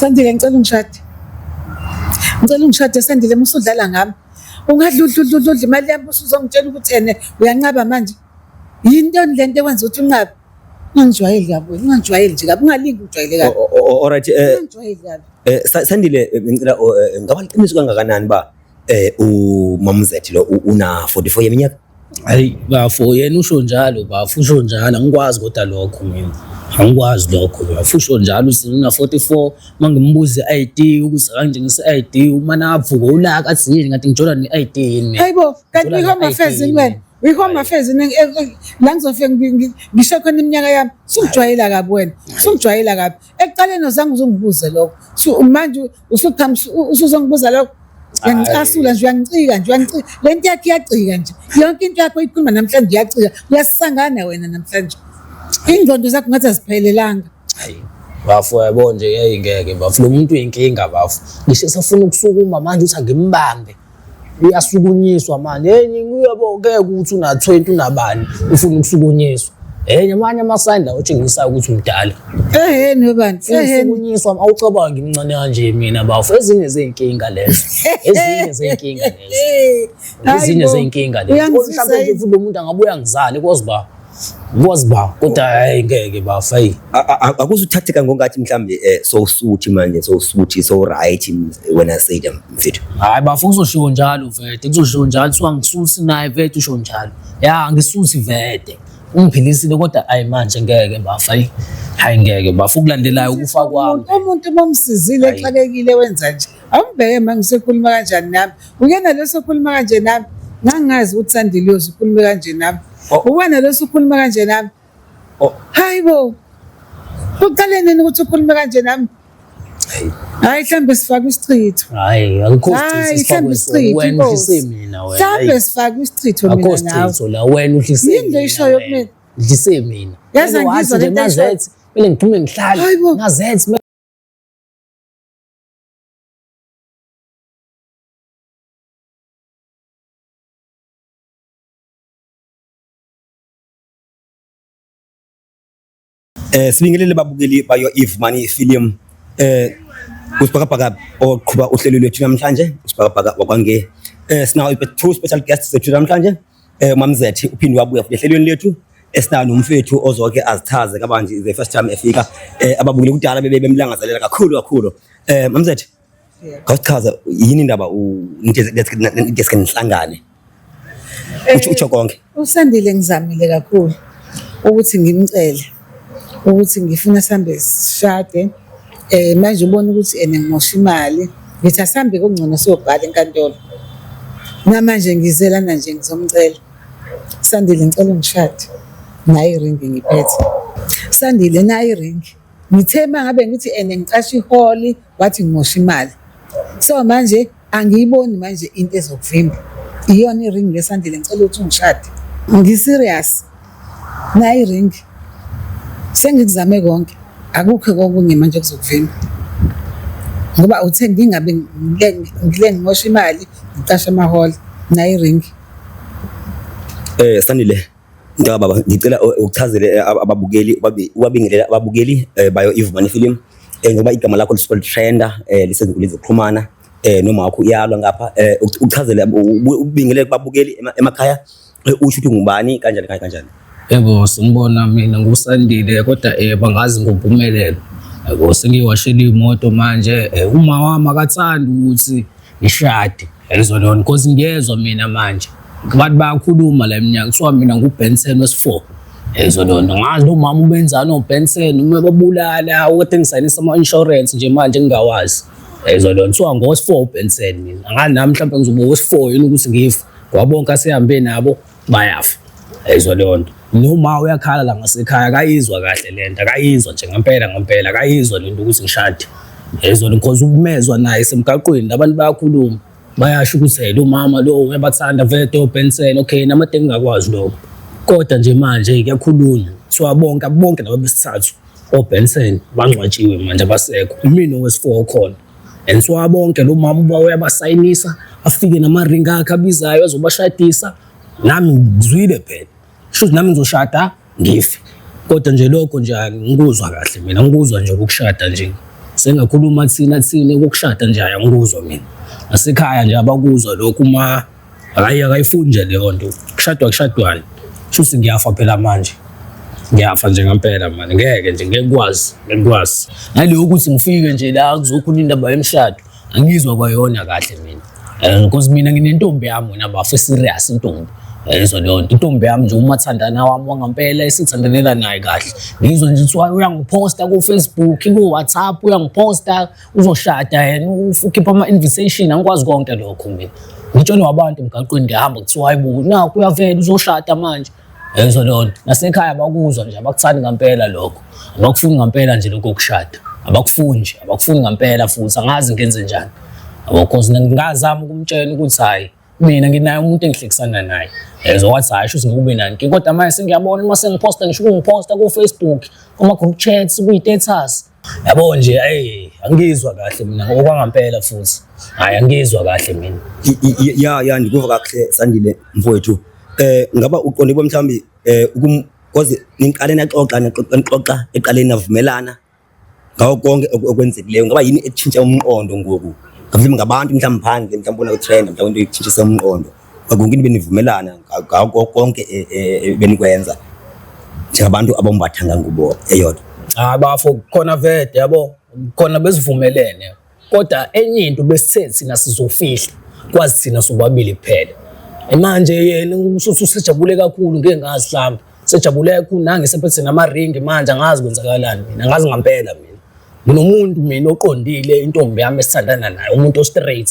Sandile ngicela ungishade. Ngicela ungishade Sandile musudlala ngami. Ungadludludludludla imali yami usuzongitshela ukuthi ene uyanqaba manje. Yinto lento ekwenza ukuthi unqabe. Ungijwayeli kabi, ungijwayeli nje kabi, ungalingi ujwayele kabi. Alright Ungijwayeli kabi. Sandile ngicela ngaba liqiniso kangakanani ba umamzethe lo una 44 yeminyaka? Hayi bafo yena usho njalo bafusho njalo angikwazi kodwa lokho mina angikwazi lokho bafusho njalo usina 44 mangimbuze ID ukuthi kanje ngise ID uma navuka ulaka athi yini ngathi ngijola ne ID yini Hayibo kanti ihoma affairs wena ihoma affairs la ngizofika ngisho khona iminyaka yami sungijwayela kabi wena sungijwayela kabi ekuqaleni uzange uzongibuze lokho manje usuzongibuza lokho Ngicasula nje uyangicika lento yakhe iyacika nje yonke into yakho ikhuluma namhlanje iyacika uyasangana wena namhlanje ingqondo zakho ngathi aziphelelanga hayi bafu yabo nje ngeke bafu lo muntu uyinkinga bafu ngisho safuna ukusukuma manje uthi angimbambe uyasukunyiswa manje uyabo ngeke ukuthi una 20 unabani ufuna ukusukunyiswa amanye amasayini utshengisa ukuthi umdala webani usukunyiswa awucabanga ngimncane kanje mina bafu ezinye zeinkinga lezo ezinye zeinkinga lezo mhlawumbe nje futhi lo muntu angabuya ngizale kwaziba kodwa hayi ngeke bafu hayi akuzuthatheka ngongathi mhlambe so manje so right when I say them mfethu hayi bafu uzoshiwo njalo vete kuzoshiwo njalo swangisusi naye vete usho njalo ya ngisusi vete ungiphilisile kodwa ayi manje ngeke bafu hayi ngeke bafu ukulandelayo ukufa kwami umuntu bomsizile exakekile wenza nje awubheke manje ngisekhuluma kanjani nami uyena leso khuluma kanje nami ngangazi ukuthi Sandile uyokhuluma kanje nami uwena leso khuluma kanje nami hayibo uqalene ukuthi ukhuluma kanje nami hayi mhlambe sifaka isichitho hayi akukho isichitho wena uhlise mina wena mhlambe sifaka isichitho mina nawe akukho isichitho la wena uhlise mina into ishoyo kumina uhlise mina yazi ngizwa le ngazethi mina ngiphume ngihlale ngazethi sibingelele babukeli bayo Eve Money film usibhakabhaka oqhuba uhlelo lwethu namhlanje usibhakabhaka wakwange sinawo two special guests zethu namhlanje umamzethe uphinde wabuya futhi ehlelweni lethu esinawo nomfethu ozoke azithaze kabanje the first time efika ababukeli kudala bemlangazelela kakhulu mamzethe khawuchaza yini indaba into nihlangane utsho konke uSandile ngizamile kakhulu ukuthi ngimcele ukuthi ngifuna sambe sishade manje ubona ukuthi ene ngimosha imali ngithi asambe kungcono siyobhala enkantolo namanje ngizelana nje ngizomcela Sandile ngicela ungishade nayi ring ngiphethe Sandile nayi ring ngithe mangabe ngithi ene ngiqasha iholi wathi ngimosha imali so manje angiyiboni manje into ezokuvimba iyona iring leSandile ngicela ukuthi ungishade ngiserious nayi ring sengikuzame konke akukho konke manje kuzokuvimba ngoba uthe ngingabe ngimosha imali ngiqasha amaholi nayi ring Sandile ndaba baba ngicela ukuchazele ababukeli ubabingelela ababukeli bayo Eve Money film ngoba igama lakho lisikole trender lisezinkulu zokuxhumana noma wakho iyalwa ngapha ukuchazele ubingelele kubabukeli emakhaya usho ukuthi ngubani kanjani yebo sinibona mina nguSandile kodwa bangazi ngompumelelo yebo sengiwashela imoto manje uma wami akathanda ukuthi ngishade yezona because ngiyezwa mina manje abantu bayakhuluma la eminyaka kuthiwa mina nguBenson wes4 yezona ngazi nomama ubenzani noBenson uma babulala ukuthengisayinisa ama-insurance nje manje ngingawazi yezona kuthiwa ngos4 uBenson mina ngani nami mhlawumbe ngizoba wes4 yini ukuthi ngife ngoba bonke asihambe nabo bayafa yezona noma uyakhala la ngasekhaya akayizwa kahle lento akayizwa nje ngempela akayizwa lento ukuthi ngishade yezona because ubumezwa naye semgaqweni abantu bayakhuluma bayasho ukuthi lo mama lo uyabathanda vele uBenson okay namade ngingakwazi lokho kodwa nje manje kuyakhulunywa so bonke laba besithathu oBenson bangcwatshiwe manje abasekho mina wes4 khona and so bonke lo mama uyabasayinisa afike namaring akhe abizayo azobashadisa nami ngizwile phela shuthi nami ngizoshada ngife kodwa nje lokho nje ngikuzwa kahle mina ngikuzwa nje ukushada nje sengakhuluma thina kokushada nje ayangikuzwa mina. Nasekhaya nje abakuzwa lokhu akayifuni nje leyo nto. Kushadwane. Shuthi ngiyafa phela manje. Ngiyafa nje ngempela manje. Ngeke nje ngekwazi. Naleyo ukuthi ngifike nje la kuzokhuluma indaba yemshado. Angizwa kwayona kahle mina. Because mina nginentombi yami wena bafa serious intombi. Lezo leyo nto intombi yami nje umathandana wami wangempela esithandanela naye kahle. Ngizwe nje ukuthi uyangiposta ku Facebook, ku WhatsApp uyangiposta uzoshada yena ukhipha ama invitation angikwazi konke lokho mina. Ngitshela abantu emgaqweni ngihamba kuthiwa hayibo na kuyavela uzoshada manje. Lezo leyo nto nasekhaya bakuzwa nje abakuthandi ngempela lokho. Abakufuni ngempela nje lokho kushada. Abakufuni ngempela futhi angazi ngenze njani. Because ngingazama ukumtshela ukuthi hayi mina nginaye umuntu engihlekisana naye. Wathi hayi shuthi ngikube nanki kodwa manje sengiyabona uma sengiposta ngisho ukungiposta ku Facebook kuma group chats kwi-status. Yabo nje angizwa kahle mina okwangempela futhi. Hayi angizwa kahle mina. Ya ndikuva kahle Sandile mfowethu. Ngaba uqonde mhlawumbi because niqale naxoxa eqaleni navumelana ngawo konke okwenzekileyo ngaba yini etshintsha umqondo ngoku ngavimba ngabantu mhlawumbe phandle mhlawumbe bona ku-trend mhlawumbe into etshintsha umqondo kwakunke benivumelana ngawo konke benikwenza njengabantu abambathanga ngubo eyodwa. Bafo khona vede yabo khona besivumelene kodwa enye into besithe thina sizofihla kwazi thina sobabili kuphela. Manje yena usejabule kakhulu ngeke ngazi mhlawumbe sejabule kakhulu nange sephethe namaringi manje angazi kwenzakalani mina angazi ngempela mina. Nginomuntu mina oqondile intombi yami esithandana naye umuntu o-straight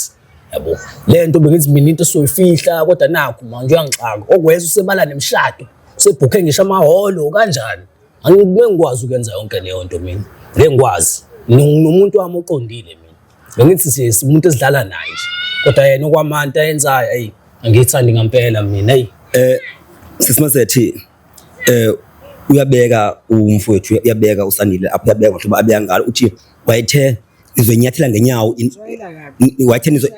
yabo. Le nto bengithi mina into soyifihla kodwa nakho manje uyangixaka okweza usebala nemshado sebhukhe ngisho amahholo kanjani. Angikwazi ukwenza yonke leyo nto mina. Ngengikwazi nomuntu wami oqondile mina. Bengithi simuntu esidlala naye nje kodwa yena okwamanta enzayo angithandi ngempela mina sisimasethi uyabeka umfowethu uyabeka uSandile apho uyabeka ngoba abeka ngalo uthi wayethe izonyathela ngenyawo emsebenzi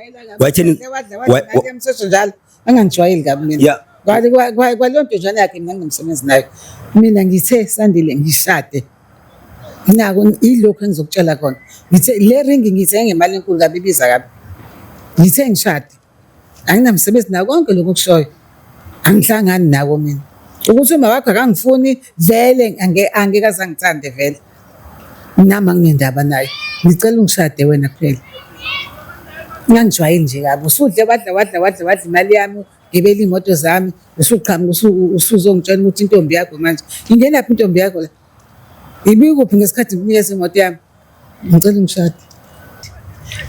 njalo angangijwayeli kabi mina kwaleyo nto njalo yakhe mina ngimsebenzi nayo mina ngithe Sandile ngishade nako ilokho engizokutshela khona ngithe le ring ngithe ngemali enkulu kabi ibiza kabi ngithe ngishade anginamsebenzi nako konke lokho kushoyo angihlangani nako mina ukuthi uma wakho akangifuni vele angeke azangithande vele nama nginendaba naye ngicela ungishade wena kuphela ngangijwayeli nje kabi usudle wadla imali yami ngibela imoto zami usuqhamuka usuzongitshela ukuthi intombi yakho manje ingenaphi intombi yakho la ibikuphi ngesikhathi nginikeza imoto yami ngicela ungishade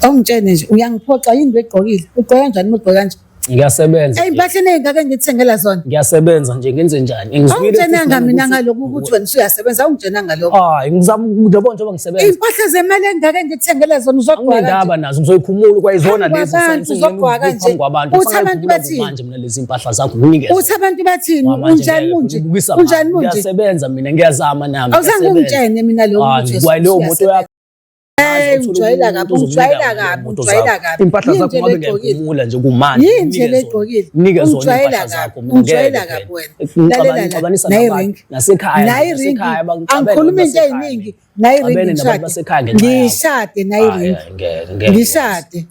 ongitshene nje uyangiphoxa yini begqokile ugqoka kanjani ugqoka kanje ngiyasebenza impahla engake ngithengela zona ngiyasebenza nje ngenze njani ngizwile mina ngalokho ukuthi wena usuyasebenza awungitshena ngalokho ngizama ukudlobona njengoba ngisebenza impahla zemali engake ngithengela zona uzogqoka indaba nazo ngizoyikhumula kwayizona lezi uzogqoka kanje uthi abantu bathini manje mina lezi impahla zakho nginikeze uthi abantu bathini unjani munje ngiyasebenza mina ngiyazama nami awuzange ungitshene mina lokho ukuthi kwaleyo moto yakho ujwayela kabi impahla zakho ngabe ngiyakhumula nje kumanje yindlela egqokile ujwayela kabi wena lalela nayiring nasekhaya angikhuluma into eziningi nayiring ngishade nayiring ngishade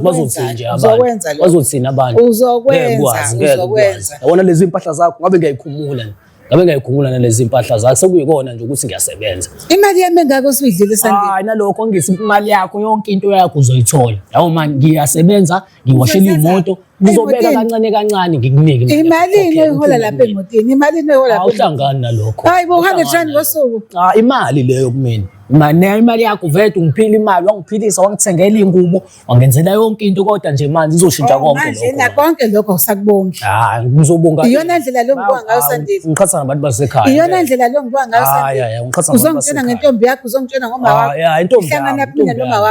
bazothini nje abantu bazothini abantu uzokwenza yabona lezi impahla zakho ngabe ngiyayikhumula nalezi impahla zakho sekuyikona nje ukuthi ngiyasebenza imali yami engako suyidlile Sandile nalokho ngithi imali yakho yonke into yakho uzoyithola yawo manje ngiyasebenza ngiwashela imoto ngizobeka kancane ngikunike imali ehola lapha emotini imali ehola lapha awuhlangani nalokho hayi bo 100 rand ngosuku imali leyo kumina imali yakho vele ungiphila imali wangiphilisa wangithengela ingubo wangenzela yonke into kodwa nje manje izoshintsha konke lokho manje konke lokho usakubongi ngizobonga iyona ndlela lo ngibonga ngayo Sandile ngiqhatha nabantu basekhaya iyona ndlela lo ngibonga ngayo Sandile ngiqhatha uzongitshela ngentombi yakho uzongitshela ngoma wakho intombi yami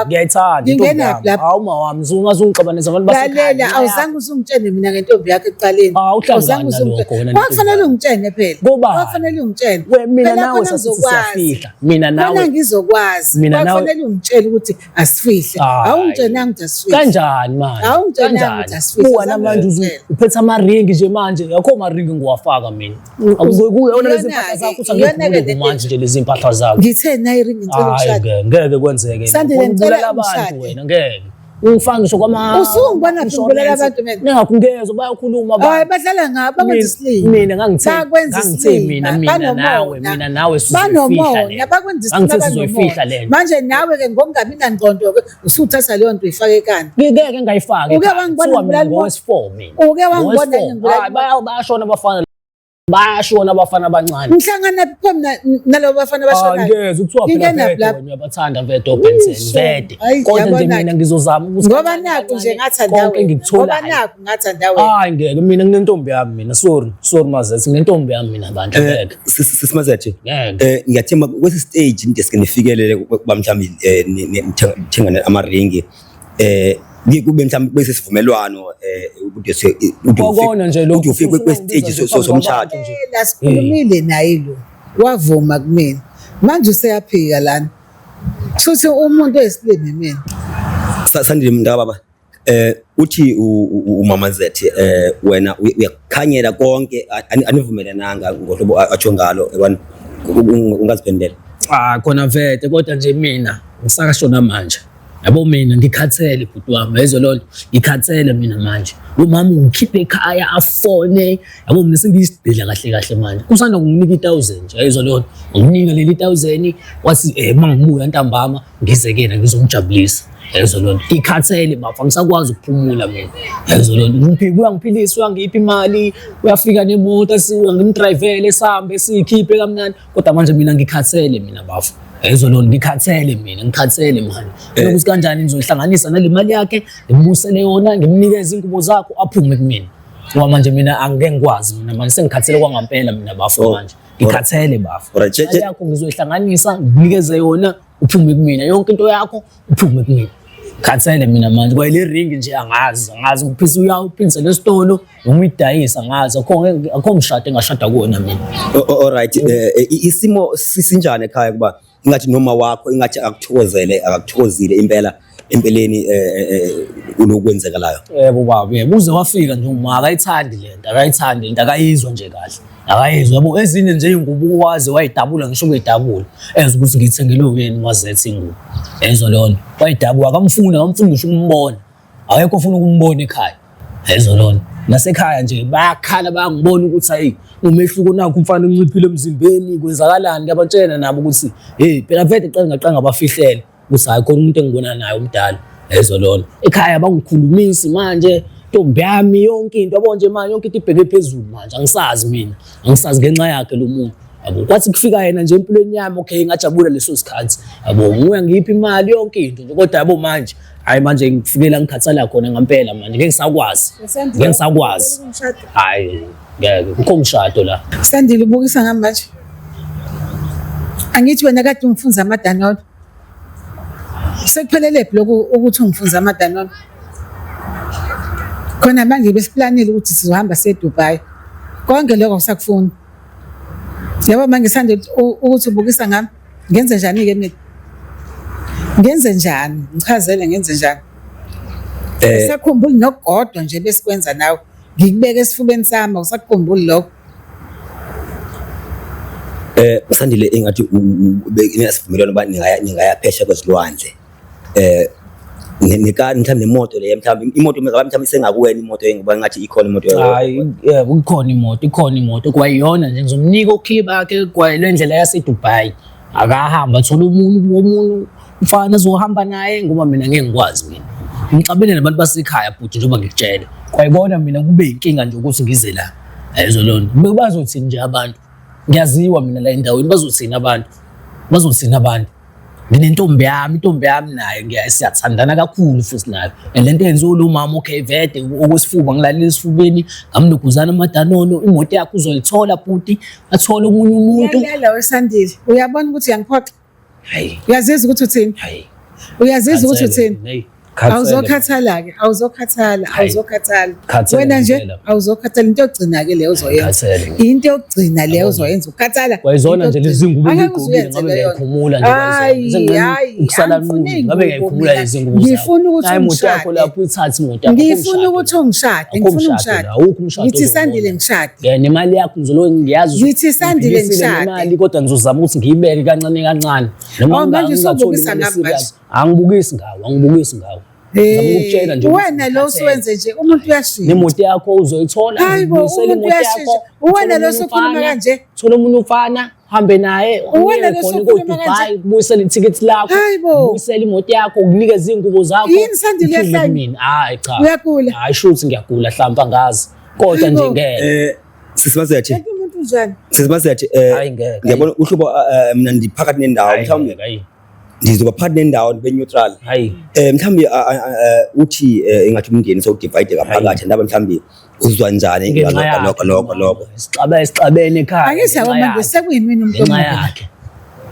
ngiyayithanda intombi yami uma wami ungazungixabanisa abantu basekhaya lalela awuzange uzungitshele mina ngentombi yakho ekuqaleni awuhlangani nalokho kwakufanele ungitshele phela kwakufanele ungitshele mina nawe sasifihla mina nawe ngizokwazi Mina nawe- kufanele ungitshele ukuthi asifihle Hayi. awungitshelanga ukuthi asifihle Kanjani manje? Awungitshelanga ukuthi asifihle Buka namanje uphethe amaringi nje manje. Akho amaringi ngiwafaka mina. Akuyona lezi mpahla zakho uthi angikubuleki manje nje lezi mpahla zakho. ngithe nayi ring ngicela Hayi ukushada ngeke kwenzeke. Sandile, ngicela Ubulala abantu ungishade. wena ngeke. Ungifanga ngisho kwama. Usungibona phi ngibulala abantu mina? Ningakungezwa bayakhuluma hayi abantu. badlala ngapha bakwenza isilima Mina ngangithe bakwenza mina mina nawe sizofihla banomona bakwenza Ngangithe isilima sizoyifihla le nto. manje nawe ke ngokungabi nangqondo ke usuthatha leyo nto uyifake ekani Ngeke ngayifaki. Uke wangibona ngibulala ngowes4 mina. Uke wangibona ngibulala Hayi bayashona abafana. Bayashona abafana abancane. ngihlangana phi mina nalabo bafana bashonayo Ngeke ukuthiwa phela Ngingena vete lapha. wena uyabathanda vete oBenson vete. Hayi, Kodwa nje yabona-ke. mina ngizozama ukuthi ngoba nakho nje ngathanda konke wena ngikuthola. ngoba nakho ngathanda wena Hayi ngeke mina nginentombi yami mina sorry mazethi nginentombi yami mina bandla ngeke. sisimazethe Ngeke. ngiyathemba kwesi stage nje sike nifikelele kuba mhlawumbe nithenga amaringi kube mhlawumbe bese sivumelwano Kokona nje lokhu. ufike kwestage somshado la sikhulumile naye lo wavuma kumina manje useyaphika lana futhi umuntu oyisilimi mina Sandile mntaka baba uthi umama zethe wena uyakhanyela konke anivumelananga ngohlobo atsho ngalo yabona ungaziphendela Khona vete kodwa nje mina ngisakashona manje. Yabo mina ngikhathele bhuti wami yezwa lonto ngikhathele mina manje. Lo mama ungikhiphe ekhaya afone yabo mina sengiyisidela kahle manje. Kusanda kunginika 1000 nje yezwa lonto. Nginika leli 1000 wathi mangibuya ntambama ngizekena ngizomjabulisa. Yezwa lonto ngikhathele bafa ngisakwazi ukuphumula mina. Yezwa lonto uyangiphilisa uyangipha imali uyafika nemoto ngimdrivele sambe sikhiphe kamnandi kodwa manje mina ngikhathele mina bafa. Yezwa lonto ngikhathele manje. Ukuthi kanjani nizohlanganisa nale mali yakhe ngibusele yona ngimnikeze inkubo zakho aphume kumina. Ngoba manje mina angeke ngikwazi mina manje sengikhathele kwangampela mina bafa manje. Ngikhathele bafa. Alright, Mali yakho ngizoyihlanganisa nginikeze yona uphume kumina yonke into yakho uphume kumina. Khathele mina manje kwa le ring nje angazi ukuphisa uyawuphindisa lesitolo noma idayisa ngazi akho mshado engashada kuona mina. Alright isimo sisinjani ekhaya kuba ingathi noma wakho ingathi akuthokozile impela empeleni unokwenzekalayo Yebo baba uze wafika nje uma akayithandi lento akayizwa nje kahle akayizwa yabo ezinye nje ingubo wazi wayidabula ngisho kuyidabula enza ukuthi ngithengele uyeni mazethi ingubo ezwa lona wayidabula akamfuni ngisho ukumbona akekho ufuna ukumbona ekhaya ezwa lona nasekhaya nje bayakhala bayangibona ukuthi hayi umehluko nakho umfana unciphile emzimbeni kwenzakalani ngabatshena nabo ukuthi hey phela vete qanga abafihlele ukuthi hayi khona umuntu engibona naye umdala ezwa lona ekhaya bangikhulumisi manje ntombi yami yonke into yabo nje manje yonke into ibheke phezulu manje angisazi ngenxa yakhe lo muntu yabo kwathi kufika yena nje empilweni yami okay ngajabula leso sikhathi yabo nguya ngiphi imali yonke into nje kodwa yabo manje hayi manje ngifikela ngikhathala khona ngempela manje ngeke ngisakwazi hayi ngeke ukho mshado la Sandile ubukisa ngami manje angithi wena kade ungifunza amadanolo sekuphelele phi lokhu ukuthi ungifunza amadanolo khona manje besiplanile ukuthi sizohamba siye eDubai konke lokho kusakufuna yabo manje Sandile ukuthi ubukisa ngami ngenze njani ke mina ngenze njani ngichazele ngenze njani usakhumbula nogodwa nje besikwenza nawe ngikubeka esifubeni sami usakhumbula lokho Sandile engathi niyasivumelana uba ningaya phesha kwezilwandle mhlawumbe nemoto le mhlawumbe imoto mhlawumbe isengakuwena imoto ngoba ngathi ikhona imoto hayi yebo ikhona imoto kwayiyona nje ngizomnika ukhiba ke kwale ndlela yaseDubai akahamba thola umuntu mfana zohamba naye ngoba mina ngeke ngikwazi mina ngixabene nabantu basekhaya futhi njengoba ngikutshela kwayibona mina kube inkinga nje ukuthi ngize la ayizwa lona bazothini nje abantu ngiyaziwa mina la endaweni bazothina abantu nginentombi yami naye siyathandana kakhulu futhi nayo lento yenza lo mama okay vete okwesifuba ngilalile esifubeni ngamnuguzana amadanono imoto yakhe uzoyithola futhi athola omunye umuntu yala weSandile uyabona ukuthi uyangiphoxa hayi uyazizwa ukuthi uthini hayi uyazizwa ukuthi uthini Awuzokhathala-ke, awuzokhathala. Khathele Wena nje ngempela. awuzokhathala, into yokugcina-ke leyo ozoyenza. Khathele. Into yokugcina leyo ozoyenza, ukhathala. Kwayizona into nje lezi ngubo yokugcina. engiyigqokile Angeke ngabe uzuyenze leyo nto. ngiyayikhumula nje Hayi, hayi, ukusala angifuni nqunu ngabe iy'ngubo ngiyayikhumula mina. lezi ngubo zakho. Ngifuna ukuthi Hayi, imoto yakho ungishade. lapho uyithathe imoto yakho. Ngifuna ukuthi ungishade, ngifuna ungishade. Awukho umshado. Ngithi sandile ngishade. Nemali yakho ngizolo ngiyazi Ngithi sandile ngishade. imali kodwa ngizozama ukuthi ngiyibeke kancane kancane. Oh, manje usubukisa ngapi manje? Angibukisi ngawo. Ngizama ukutshela nje. Wena lo usuwenze nje, umuntu uyashintsha. Nemoto yakho uzoyithola. Hayibo, Uyisele umuntu imoto uyashintsha. yakho, Uwena uthole lo umuntu usukhuluma umfana, kanje. thola umuntu umfana hambe naye Uwena lo khona usukhuluma ko-Dubai kanje. kubuyisele ithikithi lakho Hayibo. ubuyisele imoto yakho ukunikeza iy'ngubo zakho. Yini Sandile Uphinde uyahlanya? kumina. Hayi cha. Uyagula? Hayi shuthi ngiyagula hlampe angazi. Kodwa nje Hayibo. ngeke. Sisimasethi Kanti umuntu njani? sisimasethi Hayi, ngeke. ngiyabona uhlobo mina ndiphakathi nendawo mhlawumbe Hayi. ndizoba phakathi nendawo ndibe neutral. Hayi. Mhlawumbe uthi engathi umndeni sowudivide ngaphakathi ndaba mhlawumbe uzwa njani lokho. Isixabene ekhaya. Angisho manje sekuyimini umuntu Ngenxa omubi. yakhe.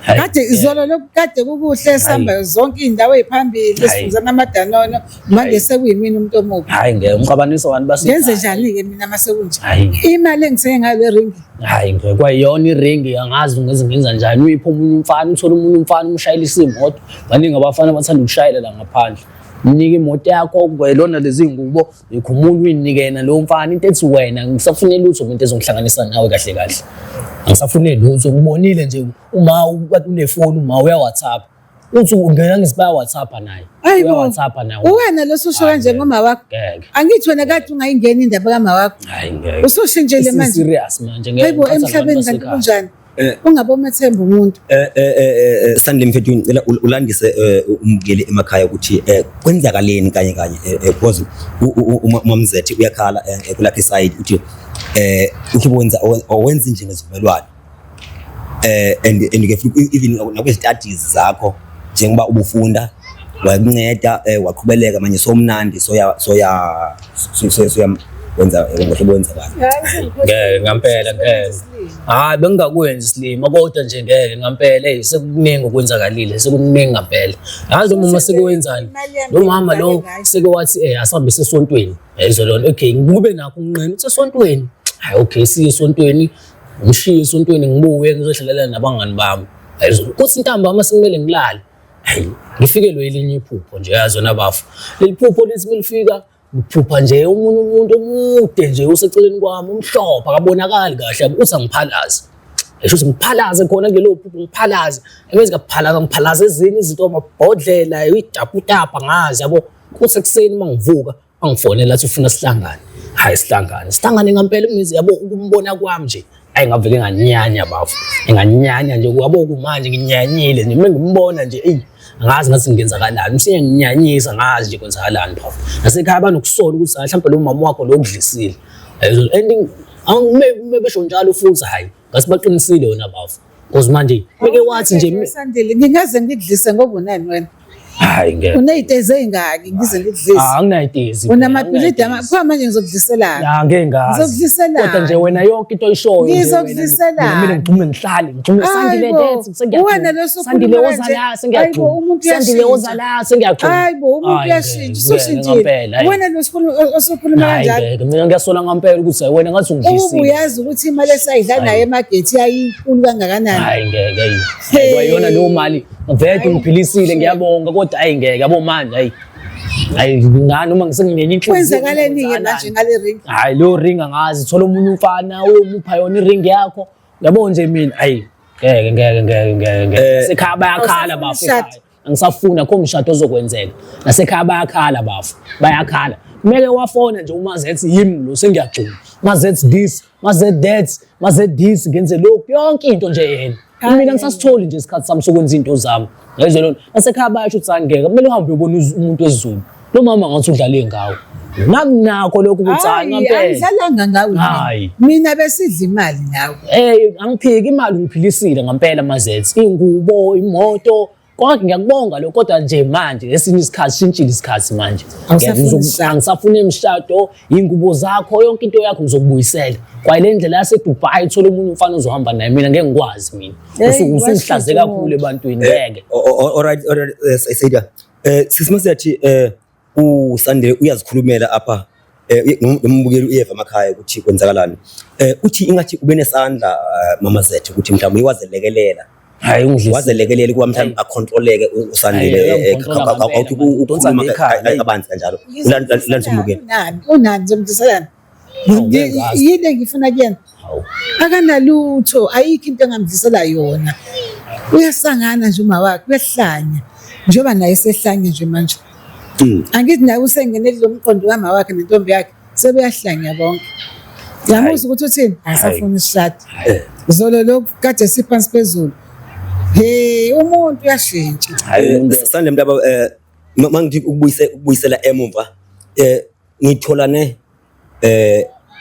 Hayi, Kade izolo lokhu kade kukuhle sihamba zonke iy'ndawo ey'phambili Hayi. sifuza namadanono manje sekuyimini umuntu omubi. Hayi ngeke umqabanisa abantu basekhaya. Ngenze njani-ke mina uma sekunje? Hayi. Imali engithenge ngayo le ringi. Hayi ngeke kwayiyona iringi angazi ngeze ngenza njani uyipho umunye umfana uthole umunye umfana umshayelisa imoto baningi abafana abathanda ukushayela la ngaphandle mnika imoto yakho kwelona lezi ngubo ikhumula uyinikena lo mfana into ethi wena ngisafune lutho into ezongihlanganisa nawe kahle kahle angisafune lutho ngibonile nje uma unefoni uma uya WhatsApp uthi ungena ngisibaya WhatsApp naye uya WhatsApp naye Uwena lo ususho kanje ngoma wakho. ngeke Angithi wena kade ungayingeni indaba kama wakho. hayi ngeke Usushintshele manje. serious manje ngeke Hayibo emhlabeni kanti kunjani? Ungabomethemba umuntu. Sandile mfethu ngicela ulandise umkeli emakhaya ukuthi kwenzakaleni kanye because umamzethi uyakhala kulapha iside uthi wenza nje ngezivumelwano and ke even nakwezi-studies zakho njengoba ubufunda wakunceda waqhubeleka manje somnandi soya wenza ngohlobo wenzakala. Ngeke ngampela ngeke. Hayi bengingakwenzi Silima kodwa nje ngeke ngampela sekukuningi okwenzakalile sekukuningi ngampela. Yazi uma sekuwenzani lo mama lo seke wathi asambe sesontweni ezolona okay ngikube nakho unqina sesontweni. Hayi okay siye esontweni ngishiye esontweni ngibuye ngizohlalela nabangani bami. Kuthi intambama sekumele ngilale. Hayi ngifikelwe elinye iphupho nje yazona bafu. Leli phupho lithi milifika ngiphupha nje umuntu omude nje useceleni kwami umhlophe akabonakali kahle uthi angiphalaze esho ukuthi ngiphalaze khona ngelo phupho ngiphalaze engenza ngiphalaze ezinye izinto amabhodlela idaputapa ngazi yabo kuthi ekseni mangivuka bangifonela athi ufuna sihlangane hayi sihlangane ngampela ngizi yabo ukumbona kwami nje hayi ngavele nganyanya bafu enganyanya nje yabo kumanje nginyanyile nje mengimbona nje angazi ngathi ngenzakalani usenginyanyisa ngazi nje kwenzakalani pha nasekhaya banokusola ukuthi mhlawumbe lo mama wakho lo kudlisile ending besho njalo futhi hayi ngasibaqinisile yona bafu because manje beke wathi nje Sandile ngingaze ngikudlise ngoba unani wena. hayi ngeke Uney'tezi ey'ngaki ngize ngikudlise. anginayitezi Unamabhilidi kwa manje ngizokudliselana. ngeke ngazi Ngizokudliselana. kodwa nje wena yonke into oyishoyo Ngizokudliselana. mina ngigcume ngihlale ngigcume Sandile dance Wena lo Sandile oza la sengiyagcuma Sandile oza la sengiyagcuma Hayibo umuntu uyashintsha usushintshile. Wena lo osukhuluma kanjani? ngeke mina ngiyasola ngampela ukuthi wena ngathi ungidlisile Uyazi ukuthi imali esayidla nayo emagethi yayinkulu kangakanani. hayi ngeke kwayona leyo mali vele ngiphilisile ngiyabonga kodwa hayi ngeke yabo manje hayi ngani uma ngisenginenye inhliziyo Kwenzakaleni-ke manje ngale ring? hayi leyo ring angazi thola umunye umfana uyomupha yona iring yakho yabo nje mina hayi ngeke sekhaya bayakhala bafu angisafuna kho umshado ozokwenzeka nasekhaya bayakhala bafu bayakhala kumele wafona nje uma zethi yimi lo sengiyagcuma mazethi this mazethi that mazethi this ngenze lokhu yonke into nje yena mina ngisasitholi nje isikhathi sami sokwenza into zami ngezwe lona nasekhaya bayasho ukuthi angeke kumele uhambe uyobona umuntu wesizulu lo mama ngathi udlale ngawo nami nakho lokho ukuthi hayi ngempela angidlalanga ngawe hayi mina besidla imali nawe angiphiki imali ngiphilisile ngempela mazethi ingubo imoto konke ngiyakubonga lokho kodwa nje manje esinye isikhathi shintshile isikhathi manje angisafuna imishado ingubo zakho yonke into yakho ngizokubuyisela kwayile ndlela yaseDubai thola umuntu umfana ozohamba naye mina ngeke ngikwazi mina usungihlaze kakhulu ebantwini ngeke Alright Sayida sisimasethi uSandile uyazikhulumela apha ngombukeli uYeva emakhaya ukuthi kwenzakalani. Uthi ingathi ube nesandla mama zethu ukuthi mhlawumbe uwazelekelela. Hayi ungidlisa. Wazelekelela kuba mhlawumbe acontroleke uSandile awuthi ukhuluma abanzi kanjalo. Ulanthi umbukeli. Unani zomdiselana. Yini engifuna kuyena? Akanalutho, ayikho into engamdlisela yona. Uyasangana nje uma wakhe, uyahlanya. Njengoba naye sehlanya nje manje. Angithi naye usengenele lo mqondo wama wakhe nentombi yakhe sebeyahlanya bonke. Yamuzwa ukuthi uthini? Asafuna isishadi. Zolo lo kade siphansi phezulu. Hey, umuntu uyashintsha. Sandile mntaba mangithi ukubuyisela emumva ngitholane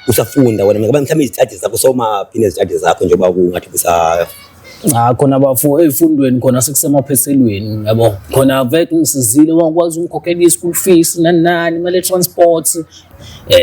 usafunda wena ngoba mhlawumbe izithathe zakho somaphinde izithathe zakho njengoba kungathi khona bafu ezifundweni khona sekusemaphethelweni yabo khona vele ungisizile wakwazi ukukhokhela i-school fees nani imali transport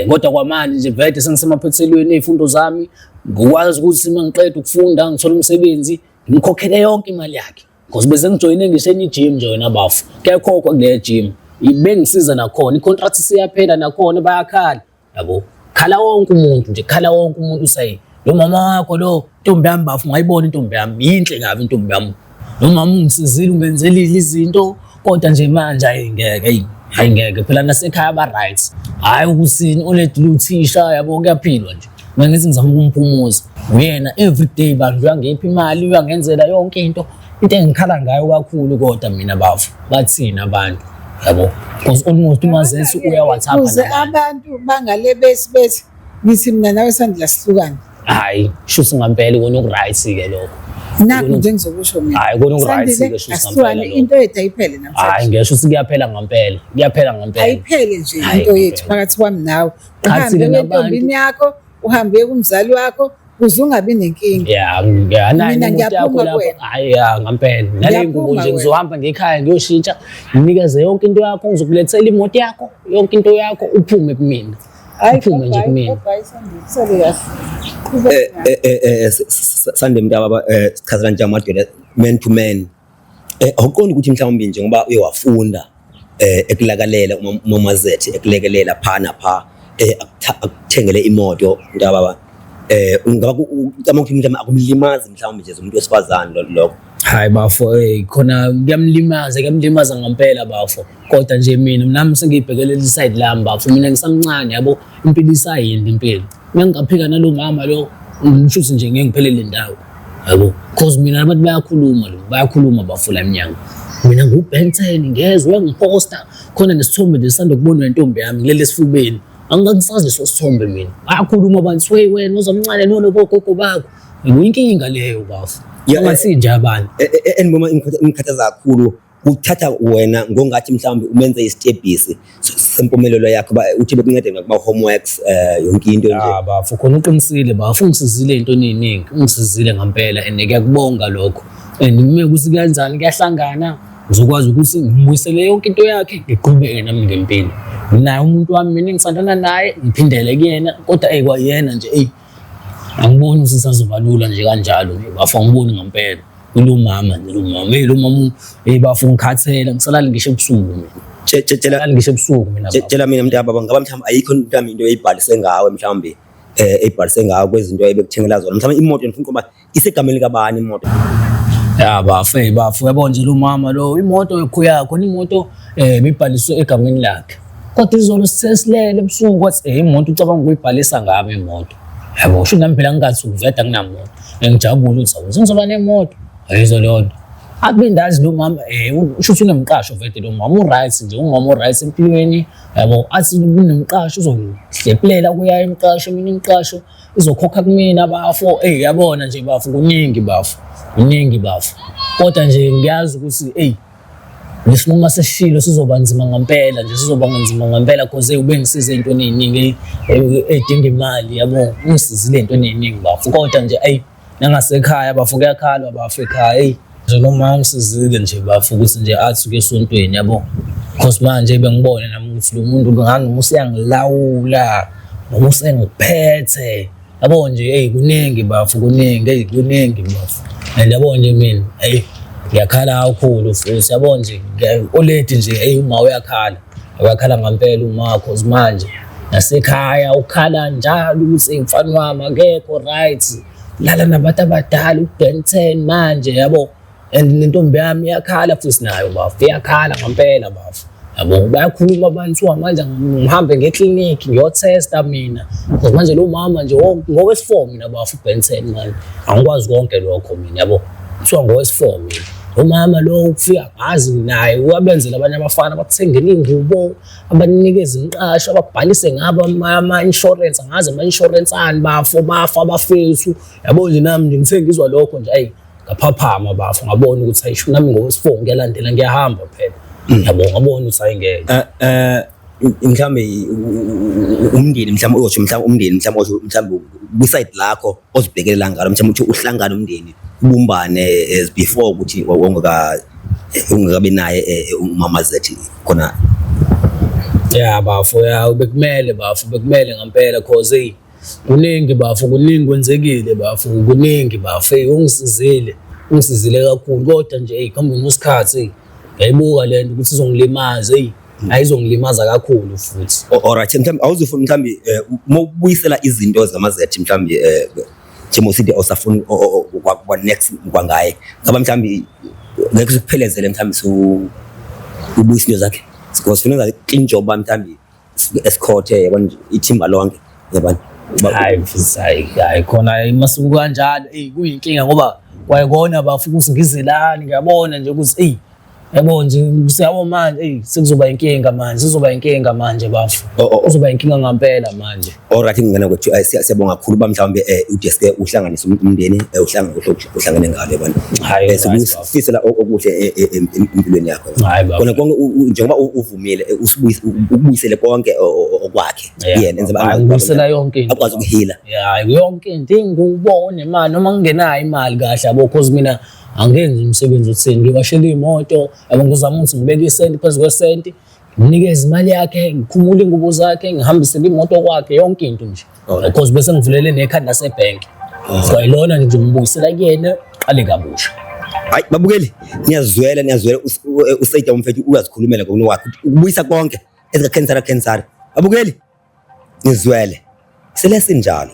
kodwa kwamanje nje vele sengisemaphethelweni ezifundo zami ngikwazi ukuthi mangiqeda ukufunda ngithola umsebenzi ngikhokhele yonke imali yakhe because bese ngijoyine ngisho gym nje wena bafu kuyakhokhwa kule gym ibengisiza nakhona i-contract siyaphela nakhona bayakhala yabo khala wonke umuntu nje khala wonke umuntu usayi lo mama wakho lo ntombi yami bafu ngayibona intombi yami yinhle ngabe intombi yami lo mama ungisizile ungenzelile izinto kodwa nje manje ayingeke phela nasekhaya ba right hayi ukuthi ulethe uthisha yabo kuyaphilwa nje mangithi ngizama ukumphumuza uyena everyday bantu uyangipha imali uyangenzela yonke into engikhala ngayo kakhulu kodwa mina bafu bathina abantu yabo because almost umazesi uyawathapha kuze abantu bangale bethi ngithi mina nawe Sandile sihlukane. Hayi sho singampela kona okuright ke lokho nakho nje ngizokusho mina hayi kona okuright ke sho singampela into yethu ayiphele namhlanje. Hayi ngisho sikuyaphela ngampela ayiphele nje into yethu phakathi kwami nawe uhambe nentombini yakho uhambe kumzali wakho kuze ungabi nenkinga. Yeah nayi umuntu yakho lapho hayi ngampela nale ngubo nje ngizohamba ngekhaya ngiyoshintsha nginikeze yonke into yakho ngizokulethela imoto yakho yonke into yakho uphume kumina uphume nje kumina. Sandile mntaba sichazela nje amadoda man to man awuqondi ukuthi mhlawumbe nje ngoba uyawafunda ekulakalela umama zethu ekulekelela phana pha akuthengele imoto mntaba ungaba ucama ukuthi mhlawumbe akumlimazi mhlawumbe nje umuntu wesifazane lokho. Hayi bafo khona kuyamlimaza ngampela bafo kodwa nje mina nami sengibhekelela iside lami bafo mina ngisamncane yabo impilo isayinde impilo ngingaphika nalo mama lo ngishuthi nje ngeke ngiphelele ndawo yabo because mina abantu bayakhuluma bafo la eminyango mina ngubhenteni ngezwe ngiposta khona nesithombe nesisanda kubonwa intombi yami ngilele esifubeni angisazi leso sithombe mina bayakhuluma abantu wena uzomncane nolo gogo bakho inkinga leyo bafo ngathi nje abantu enibona imkhathaza kakhulu uthatha wena ngongathi mhlawumbe umenze istebhisi sempumelelo yakho uthi bekuncede ngakuba homeworks yonke into nje bafo khona uqinisile bafo ungisizile into eningi ungisizile ngampela and ngiyakubonga lokho and ngime ukuthi kanjani kuyahlangana ngizokwazi ukuthi ngibuyisele yonke into yakhe ngiqhubeke nami ngempilo naye umuntu wami mina ngisandana naye ngiphindele kuyena kodwa kwayena nje angiboni ukuthi sazobalula nje kanjalo bafo ngiboni ngampela lo mama bafo ngikhathela ngisalala ngisho ebusuku mina tshela mina mntaba ngaba mhlawumbe ayikho mhlawumbe into eyibhalise ngawe mhlawumbe eyibhalise ngawe kwezinto ebekuthengela zona mhlawumbe imoto ngifuna ukuba isegameni likabani imoto bafo yabo nje lo mama lo imoto yakho imoto bibhaliswe egameni lakhe kodwa izolo sisesilele ebusuku kwathi imoto ucabanga ukuyibhalisa ngabe imoto yabo sho nami phela ngingathi uveda nginamoto ngijabule ukuthi ngizoba nemoto ayizo lonto akundazi lo mama usho ukuthi unemqasho vete lo mama uright nje ungoma uright empilweni yabo athi unemqasho uzohleplela kuya emqasho mina imqasho izokhokha kumina bafo yabona nje bafo kuningi bafo kodwa nje ngiyazi ukuthi lesinoma seshilo sizoba nzima ngampela nje sizoba nzima ngampela because ube ngisize into eziningi edinga imali yabo ngisizile into eziningi bafo kodwa nje nangasekhaya bafo kuyakhalwa bafo ekhaya nje noma ngisizile nje bafo ukuthi nje athi kesontweni yabo because manje bengibone nami ukuthi lo muntu ngani usiyangilawula noma usengiphethe yabo nje kuningi bafo kuningi bafo yabo nje mina ngiyakhala kakhulu futhi yabo nje oledi nje uma uyakhala akakhala ngempela umakho manje nasekhaya ukhala njalo ukuthi mfana wami akekho right, lala nabantu abadala u10 manje yabo, and nentombi yami iyakhala futhi nayo bafu iyakhala ngempela bafu yabo. Bayakhuluma abantu manje ngihambe ngeklinikhi ngiyotesta mina because manje lo mama nje ngowesi4 mina bafu u10 manje angikwazi konke lokho mina yabo, kuthiwa ngowesi4 mina. Umama lo ukufika ngazi naye wabenzela abanye abafana bakuthengele ingubo, abanikeza inqasho, ababhalise ngabo ama-insurance, angazi ama-insurance ani bafu bafa abafethu yabo. Nje nami nje ngithe ngizwa lokho nje ayi ngaphaphama bafu, ngabona ukuthi ayisho nami ngowesi4 ngiyalandela ngiyahamba phela yabo, ngabona ukuthi ayingeke. Mhlambe umndeni mhlambe uyosho mhlambe umndeni mhlambe osho mhlambe beside lakho ozibhekelela ngalo mhlambe uthi uhlangana umndeni ubumbane as before ukuthi ungakabe naye umama zethi khona. Ya bafu ya bekumele bafu, bekumele ngempela cause kuningi bafu, kuningi kwenzekile bafu, kuningi bafu. Ungisizile kakhulu kodwa nje kambe ngesikhathi yayibuka lento ukuthi izongilimaza ayizongilimaza kakhulu futhi. Alright, mhlambe awuzofuna mhlambe mawubuyisela izinto zamazethi mhlambe Timothy osafuna kwa next kwangaye ngaba mhlambe ngeke sikuphelezele mhlambe ubuyisa into zakhe because funa nga clean job mhlambe escort yabona ithimba lonke yabona. Hayi khona imasuku kanjalo kuyinkinga ngoba wayekona bafu ukuthi ngizelani, ngiyabona nje ukuthi yabo nje siyabo manje sekuzoba inkinga manje, sizoba inkinga manje bafu, uzoba inkinga ngempela manje. Alright, ngingena kwethu siyabonga kakhulu mhlawumbe uDesk uhlanganisa umndeni uhlangane ngalo yabona. Hayi sifisela okuhle empilweni yakho khona konke njengoba uvumile ubuyisele konke okwakhe yena enza ngibuyisela yonke into akwazi ukuhila. Hayi yonke into ngubone imali noma ngingenayo imali kahle yabo because mina angenzi umsebenzi otheni, ngiwashela imoto yabo, ngizama ukuthi ngibeke isenti phezu kwesenti, nginikeze imali yakhe, ngikhumule ingubo zakhe, ngihambisele imoto kwakhe, yonke into nje because bese ngivulele nekhadi lasebhenki. So ilona nje ngibuyisela kuyena qale kabusha. Hayi babukeli, niyazwela usayida umfethu uyazikhulumela ngono wakhe ukubuyisa konke ezika cancer babukeli nizwele sele sinjalo.